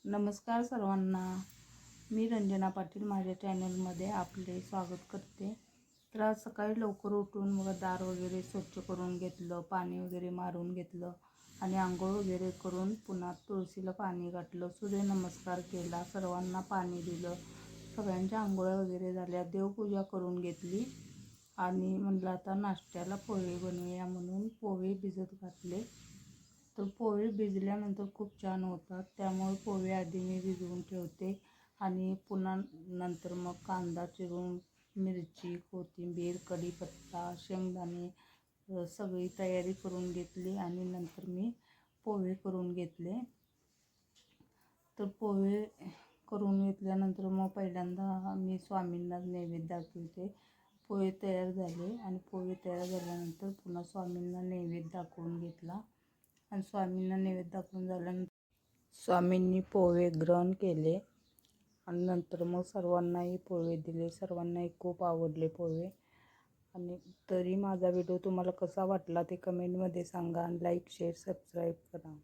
नमस्कार सर्वांना, मी रंजना पाटील माझ्या चॅनलमध्ये आपले स्वागत करते। तर आज सकाळी लवकर उठून मग दार वगैरे स्वच्छ करून घेतलं, पाणी वगैरे मारून घेतलं आणि आंघोळ वगैरे करून पुन्हा तुळशीला पाणी घातलं, सूर्यनमस्कार केला, सर्वांना पाणी दिलं, सगळ्यांच्या आंघोळ्या वगैरे झाल्या, देवपूजा करून घेतली आणि म्हणलं आता नाश्त्याला पोहे बनवूया म्हणून पोहे भिजत घातले। तर पोहे भिजल्यानंतर खूप छान होतात, त्यामुळे पोहे आधी मी भिजवून ठेवते आणि पुन्हा नंतर मग कांदा चिरून, मिरची, कोथिंबीर, कढीपत्ता, शेंगदाणे सगळी तयारी करून घेतली आणि नंतर मी पोहे करून घेतले। तर पोहे करून घेतल्यानंतर मग पहिल्यांदा मी स्वामींना नैवेद्य दाखवते। पोहे तयार झाले आणि पोहे तयार झाल्यानंतर पुन्हा स्वामींना नैवेद्य दाखवून घेतला आणि स्वामींना नैवेद्य दाखवून झाल्यानंतर स्वामींनी पोहे ग्रहण केले आणि नंतर मग सर्वांनाही पोहे दिले। सर्वांनाही खूप आवडले पोहे। आणि तरी माझा व्हिडिओ तुम्हाला कसा वाटला ते कमेंटमध्ये सांगा आणि लाईक, शेअर, सबस्क्राईब करा।